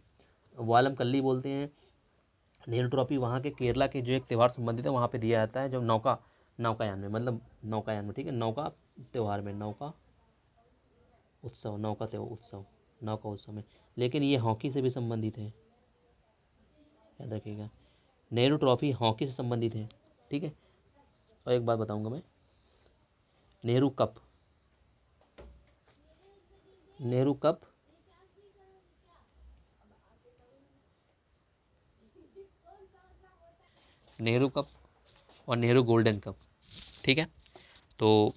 वालम कल्ली बोलते हैं। नेहरू ट्रॉफी वहाँ के केरला के जो एक त्यौहार संबंधित है वहाँ पे दिया जाता है, जो नौकायान में, मतलब नौकायान में, ठीक है, नौका त्यौहार में, नौका उत्सव, नौका उत्सव में। लेकिन ये हॉकी से भी संबंधित है, याद रखिएगा, नेहरू ट्रॉफी हॉकी से संबंधित है, ठीक है। और एक बात बताऊंगा मैं, Nehru cup, Nehru cup Nehru cup और नेहरू गोल्डन कप, ठीक है। तो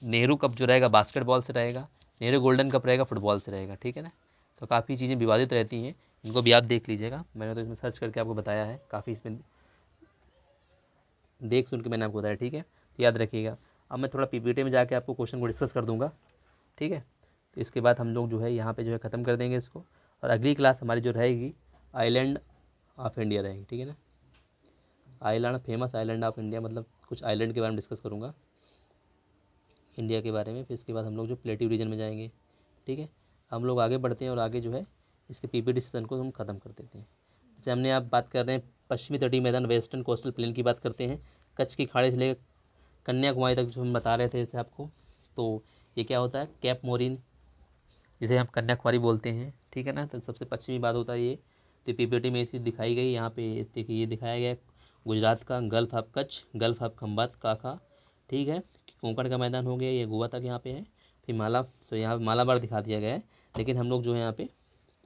नेहरू कप जो रहेगा बास्केटबॉल से रहेगा, नेहरू गोल्डन कप रहेगा फुटबॉल से रहेगा, ठीक है ना। तो काफ़ी चीज़ें विवादित रहती हैं, इनको भी आप देख लीजिएगा, मैंने तो इसमें सर्च करके आपको बताया है, काफ़ी इसमें देख सुन के मैंने आपको बताया, ठीक है। तो याद रखिएगा। अब मैं थोड़ा पीपीटी में जाके आपको क्वेश्चन को डिस्कस कर दूंगा, ठीक है। तो इसके बाद हम लोग जो है यहाँ पे जो है ख़त्म कर देंगे इसको, और अगली क्लास हमारी जो रहेगी आइलैंड ऑफ इंडिया रहेगी, ठीक है ना। Island, famous island of India, मतलब कुछ आइलैंड के बारे में डिस्कस करूँगा इंडिया के बारे में। फिर इसके बाद हम लोग जो प्लेटिव रीजन में जाएंगे, ठीक है। हम लोग आगे बढ़ते हैं और आगे जो है इसके पीपीटी सेशन को हम ख़त्म कर देते हैं। जैसे हमने आप बात कर रहे हैं पश्चिमी तटीय मैदान, वेस्टर्न कोस्टल प्लेन की बात करते हैं, कच्छ की खाड़ी से लेकर कन्याकुमारी तक जो हम बता रहे थे जैसे आपको, तो ये क्या होता है, कैप मोरिन, जिसे हम कन्याकुमारी बोलते हैं, ठीक है ना। तो सबसे पश्चिमी बात होता है ये। तो पीपीटी में इसी दिखाई गई, यहाँ पे देखिए ये दिखाया गया गुजरात का gulf of Kutch, gulf of Khambhat काका, ठीक है। कोंकण का मैदान हो गया, ये गोवा तक यहाँ पे है। फिर यहाँ पे मालाबार दिखा दिया गया है। लेकिन हम लोग जो है यहाँ पे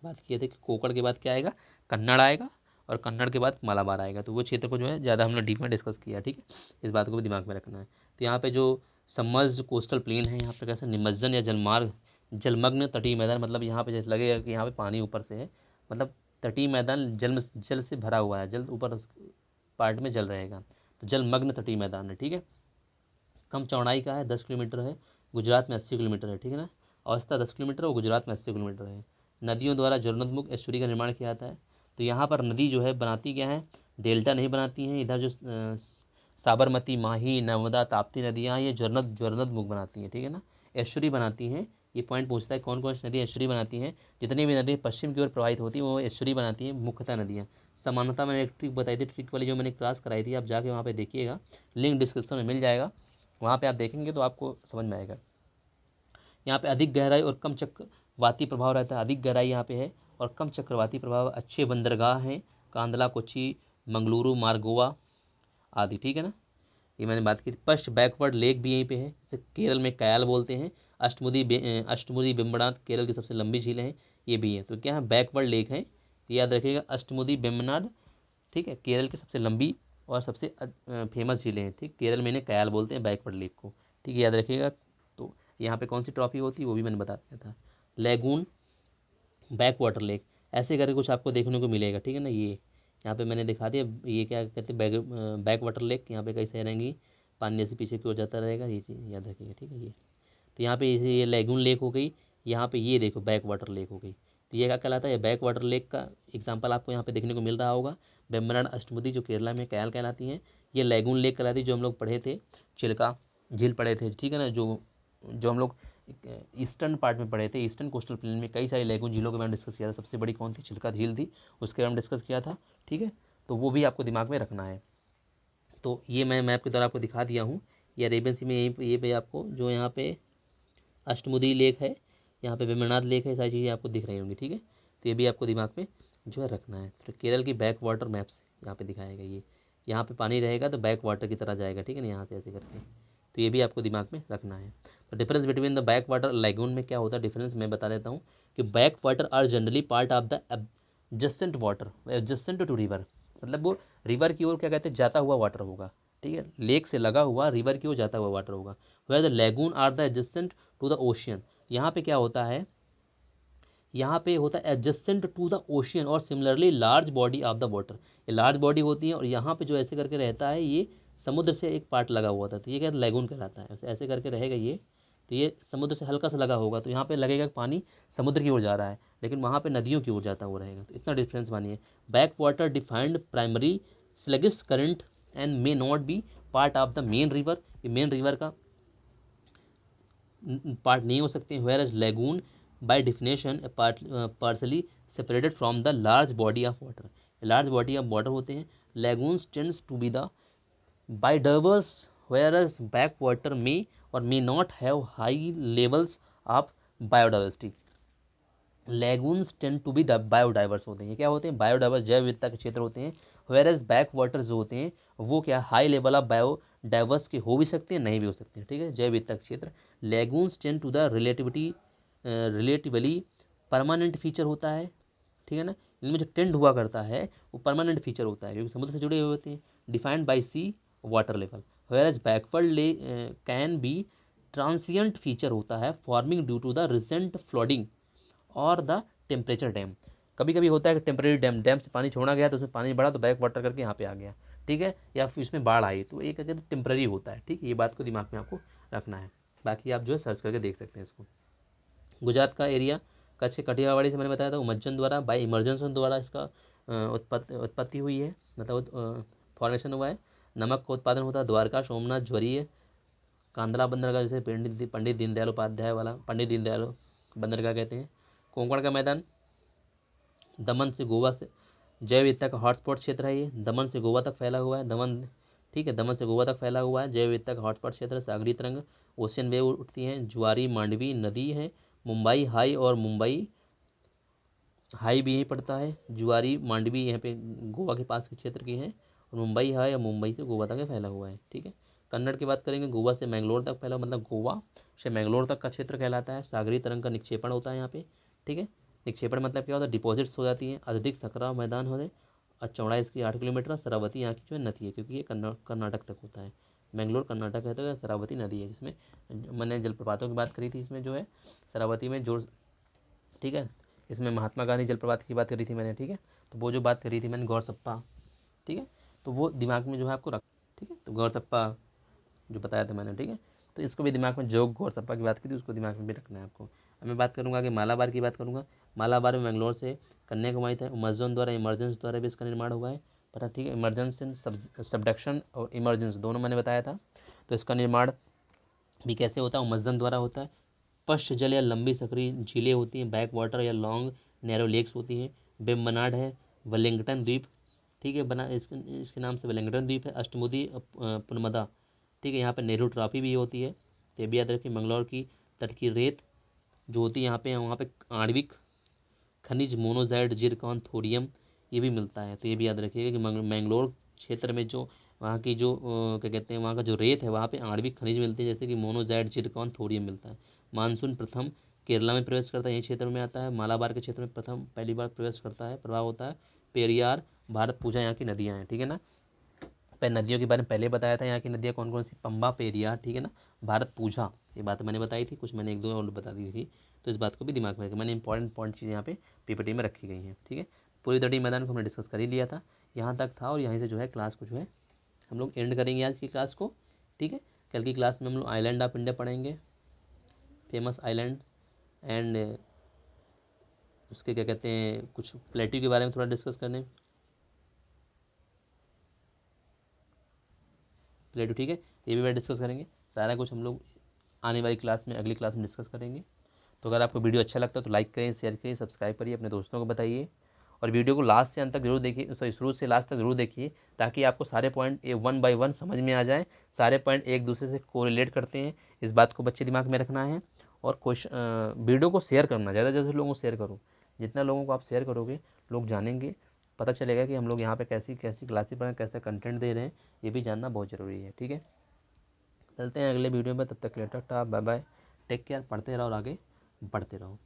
बात किए थे कि कोंकण के बाद क्या आएगा, कन्नड़ आएगा, और कन्नड़ के बाद मालाबार आएगा। तो वो क्षेत्र को जो है ज़्यादा हम लोग डीप में डिस्कस किया, ठीक है। इस बात को भी दिमाग में रखना है। तो यहाँ पे जो सबमर्ज्ड कोस्टल प्लेन है, यहाँ पे कैसे निमज्जन या जलमार्ग, जलमग्न तटीय मैदान, मतलब यहाँ पे जैसे लगेगा कि यहाँ पे पानी ऊपर से है, मतलब तटीय मैदान जल से भरा हुआ है, जल ऊपर पार्ट में जल रहेगा, तो जलमग्न तटीय मैदान है, ठीक है। कम चौड़ाई का है, 10 किलोमीटर है, गुजरात में 80 किलोमीटर है, ठीक है ना। औसता 10 किलोमीटर और गुजरात में 80 किलोमीटर है। नदियों द्वारा जलोन्मुख एस्चुरी का निर्माण किया जाता है। तो यहाँ पर नदी जो है बनाती क्या है, डेल्टा नहीं बनाती हैं। इधर जो साबरमती, माही, नर्मदा, ताप्ती नदियाँ ये ज्वलनोन्मुख बनाती हैं, ठीक है ना, एस्चुरी बनाती हैं। ये पॉइंट पूछता है कौन कौन सी नदी एस्चुरी बनाती हैं। जितनी भी नदी पश्चिम की ओर प्रवाहित होती हैं वो एस्चुरी बनाती हैं, मुख्यतः नदियाँ। समानता मैंने एक ट्रिक बताई थी, ट्रिक वाली जो मैंने क्लास कराई थी, आप जाके वहाँ पे देखिएगा, लिंक डिस्क्रिप्शन में मिल जाएगा, वहाँ पे आप देखेंगे तो आपको समझ में आएगा। यहाँ पे अधिक गहराई और कम चक्रवाती प्रभाव रहता है, अधिक गहराई यहाँ पे है और कम चक्रवाती प्रभाव, अच्छे बंदरगाह हैं, कांदला, कोच्चि, मंगलुरु, मार्गोवा आदि, ठीक है ना। ये मैंने बात की थी। फर्स्ट बैकवर्ड लेक भी यहीं पे है, जैसे केरल में कयाल बोलते हैं। अष्टमुदी बेम्बनाद केरल की सबसे लंबी झीलें हैं, ये भी है। तो क्या है, बैकवर्ड लेक है, याद रखिएगा, अष्टमुदी बेम्बनाद, ठीक है, केरल की सबसे लंबी और सबसे फेमस झीलें हैं, ठीक। केरल में इन्हें कयाल बोलते हैं, बैकवर्ड लेक को, ठीक है, याद रखिएगा। तो यहाँ पे कौन सी ट्रॉफी होती है वो भी मैंने बता दिया था। लेगून, बैक वाटर लेक, ऐसे करके कुछ आपको देखने को मिलेगा, ठीक है ना। ये यहाँ पे मैंने दिखा दिया, ये क्या कहते हैं, बैक वाटर लेक, यहाँ पे कैसे रहेंगी, पानी ऐसे पीछे की ओर जाता रहेगा, ये चीज़ याद रखिएगा, ठीक है। ये तो यहाँ पे ये लेगून लेक हो गई, यहाँ पे ये देखो बैक वाटर लेक हो गई, तो ये क्या कहलाता है, ये बैक वाटर लेक का एग्जाम्पल आपको यहाँ पे देखने को मिल रहा होगा। वेम्बनाड अष्टमुदी जो केरला में कैल कहलाती हैं, ये लैगून लेक कहलाती है जो हम लोग पढ़े थे, चिल्का झील पढ़े थे, ठीक है ना, जो जो हम लोग ईस्टर्न पार्ट में पढ़े थे, ईस्टर्न कोस्टल प्लेन में कई सारी लैगून झीलों के बारे में डिस्कस किया था। सबसे बड़ी कौन थी, चिल्का झील थी, उसके बारे में डिस्कस किया था, ठीक है। तो वो भी आपको दिमाग में रखना है। तो ये मैं मैप के द्वारा आपको दिखा दिया हूँ। ये अरेबियन सी में ये पे आपको जो यहाँ पे अष्टमुदी लेक है, यहाँ पे वेम्बनाड लेक है, सारी चीज़ें आपको दिख रही होंगी, ठीक है। तो ये भी आपको दिमाग में जो है रखना है। तो केरल की बैक वाटर मैप्स यहाँ पे दिखाएगा, ये यहाँ पे पानी रहेगा तो बैक वाटर की तरह जाएगा, ठीक है ना, यहाँ से ऐसे करके। तो ये भी आपको दिमाग में रखना है। तो difference between the back water lagoon में क्या होता है, डिफरेंस मैं बता देता हूँ कि back water are generally part of the adjacent water, adjacent to river, मतलब वो रिवर की ओर क्या कहते हैं, जाता हुआ वाटर होगा, ठीक है, लेक से लगा हुआ रिवर की ओर जाता हुआ वाटर होगा। Where the lagoon are the adjacent to the ocean, यहाँ पे क्या होता है, यहाँ पे होता है एडजेसेंट टू द ओशियन और similarly large body of the water, ये लार्ज बॉडी होती है और यहाँ पे जो ऐसे करके रहता है ये समुद्र से एक पार्ट लगा हुआ था, तो ये क्या लैगून कहलाता है। ऐसे करके रहेगा ये, तो ये समुद्र से हल्का सा लगा होगा, तो यहाँ पे लगेगा कि पानी समुद्र की ओर जा रहा है, लेकिन वहाँ पे नदियों की ओर जाता हुआ रहेगा। तो इतना डिफरेंस मानिए। Backwater defined primary sluggish current and may not be part of the main river, ये मेन रिवर का पार्ट नहीं हो सकते हैं। Whereas lagoon by definition partly separated from the large body of water, large body of water होते हैं। Lagoons tends to be the biodiverse whereas backwater may और may not have high levels of biodiversity. Lagoons tend to be the biodiverse होते हैं, क्या होते हैं, biodiverse जैव विविधता के क्षेत्र होते हैं। वेयर एज बैक वाटर्स जो होते हैं वो क्या हाई लेवल ऑफ बायोडाइवर्स के हो भी सकते हैं, नहीं भी हो सकते हैं, ठीक है, जैव विविधता क्षेत्र। Lagoons tend to the relatively permanent feature होता है, ठीक है ना, इनमें जो टेंड हुआ करता है वो परमानेंट फीचर होता है क्योंकि समुद्र से जुड़े हुए होते हैं। Defined by sea water level, whereas backward lay can be transient feature होता है forming due to the recent flooding और द टेम्परेचर डैम। कभी कभी होता है कि टेम्परेरी डैम से पानी छोड़ा गया तो उसमें पानी बढ़ा तो बैक वाटर करके यहाँ पे आ गया, ठीक है, या फिर इसमें बाढ़ आई, तो एक कहते टेम्परेरी होता है, ठीक है, ये बात को दिमाग में आपको रखना है। बाकी आप जो है सर्च करके देख सकते हैं इसको। गुजरात का एरिया कच्छ कटियावाड़ी से मैंने बताया था, उमज्जन द्वारा बाई इमरजेंसन द्वारा इसका उत्पत्ति हुई है, मतलब फॉर्मेशन हुआ है। नमक का उत्पादन होता है द्वारका, सोमनाथ, ज्वरीय, कांदला बंदरगाह, जैसे पंडित दीनदयाल उपाध्याय वाला पंडित दीनदयाल बंदरगाह कहते हैं। कोंकण का मैदान दमन से गोवा से जैव विविधता का हॉटस्पॉट क्षेत्र है, ये दमन से गोवा तक फैला हुआ है, दमन, ठीक है, दमन से गोवा तक फैला हुआ है, जैव विविधता का हॉटस्पॉट क्षेत्र। सागरी तरंग ओशियन वेव उठती हैं, ज्वारी मांडवी नदी है, मुंबई हाई और मुंबई हाई भी यहीं पड़ता है, ज्वारी मांडवी यहाँ पे गोवा के पास के क्षेत्र की है, और मुंबई हाई और मुंबई से गोवा तक फैला हुआ है, ठीक है। कन्नड़ की बात करेंगे, गोवा से मैंगलोर तक फैला, मतलब गोवा से मैंगलोर तक का क्षेत्र कहलाता है। सागरी तरंग का निक्षेपण होता है यहाँ पे, ठीक है, निक्षेपण मतलब क्या होता है, डिपॉजिट्स हो जाती हैं, अधिक सकराव मैदान होते, और चौड़ाई इसकी 8 किलोमीटर। शरावती यहाँ की जो है नदी है क्योंकि ये कर्नाटक तक होता है, मैंगलोर कर्नाटक है, तो शरावती नदी है जिसमें मैंने जलप्रपातों की बात करी थी, इसमें जो है शरावती में जोर, ठीक है, इसमें महात्मा गांधी जलप्रपात की बात करी थी मैंने, ठीक है, तो वो जो बात करी थी मैंने गौरसप्पा, ठीक है, तो वो दिमाग में जो है आपको रख, ठीक है, तो गौरसप्पा जो बताया था मैंने, ठीक है, तो इसको भी दिमाग में, जो गौरसप्पा की बात की थी उसको दिमाग में भी रखना है आपको। अब मैं बात करूँगा कि मालाबार की बात करूँगा। मालाबार में मैंगलोर से कन्याकुमारी तक अमेजोन द्वारा इमरजेंस द्वारा भी इसका निर्माण हुआ है, पता, ठीक है, इमरजेंस सबडक्शन और इमरजेंस दोनों मैंने बताया था। तो इसका निर्माण भी कैसे होता है, अमेजन द्वारा होता है। पश्च जल या लंबी सकरी झीलें होती हैं, बैक वाटर या लॉन्ग नैरो लेक्स होती हैं। वेम्बनाड है, वेलिंगटन द्वीप, ठीक है, बना इसके नाम से वेलिंगटन द्वीप है। अष्टमुदी पुनमदा, ठीक है, यहाँ पे नेहरू ट्रॉफी भी होती है। तो ये भी याद रखिए। मंगलौर की तट की रेत जो होती है यहाँ पे, वहाँ पे आणविक खनिज मोनोजाइड जिरकॉन थोरियम ये भी मिलता है, तो ये भी याद रखिएगा कि मैंगलोर क्षेत्र में जो वहाँ की जो क्या कहते हैं, वहाँ का जो रेत है वहाँ पे आणविक खनिज मिलते हैं, जैसे कि मोनोजाइड जिरकॉन थोरियम मिलता है। मानसून प्रथम केरला में प्रवेश करता है, यही क्षेत्र में आता है। मालाबार के क्षेत्र में प्रथम पहली बार प्रवेश करता है, प्रभाव होता है। पेरियार, भारत पूजा यहाँ की नदियाँ हैं, ठीक है ना, नदियों के बारे में पहले बताया था, यहाँ की नदियाँ कौन कौन सी, पंबा, पेरियार, ठीक है ना, भारत पूजा, ये बात मैंने बताई थी, कुछ मैंने एक दो और बता दी थी, तो इस बात को भी दिमाग में रखें, मैंने इंपॉर्टेंट पॉइंट चीज़ें यहाँ पे पीपीटी में रखी गई हैं, ठीक है। पूरी तटीय मैदान को हमने डिस्कस कर ही लिया था, यहाँ तक था, और यहीं से जो है क्लास को जो है हम लोग एंड करेंगे आज की क्लास को, ठीक है। कल की क्लास में हम लोग आइलैंड ऑफ इंडिया पढ़ेंगे, फेमस आइलैंड, एंड उसके क्या कहते हैं, कुछ प्लेटिव के बारे में थोड़ा डिस्कस करने, प्लेटिव, ठीक है, ये भी डिस्कस करेंगे। सारा कुछ हम लोग आने वाली क्लास में, अगली क्लास में डिस्कस करेंगे। तो अगर आपको वीडियो अच्छा लगता है तो लाइक करें, शेयर करें, सब्सक्राइब करिए, अपने दोस्तों को बताइए, और वीडियो को लास्ट से अंत तक जरूर देखिए, सॉरी शुरू से लास्ट तक जरूर देखिए, ताकि आपको सारे पॉइंट ये 1 बाय 1 समझ में आ जाए। सारे पॉइंट एक दूसरे से कोरिलेट करते हैं, इस बात को बच्चे दिमाग में रखना है। और क्वेश्चन, वीडियो को शेयर करना, ज़्यादा से ज़्यादा लोगों को शेयर करो। जितना लोगों को आप शेयर करोगे, लोग जानेंगे, पता चलेगा कि हम लोग यहाँ पे कैसी कैसी क्लासेस पढ़, कैसा कंटेंट दे रहे हैं, ये भी जानना बहुत ज़रूरी है। ठीक है, चलते हैं अगले वीडियो में, तब तक later tata, bye bye, take care, पढ़ते रहो और आगे बढ़ते रहो।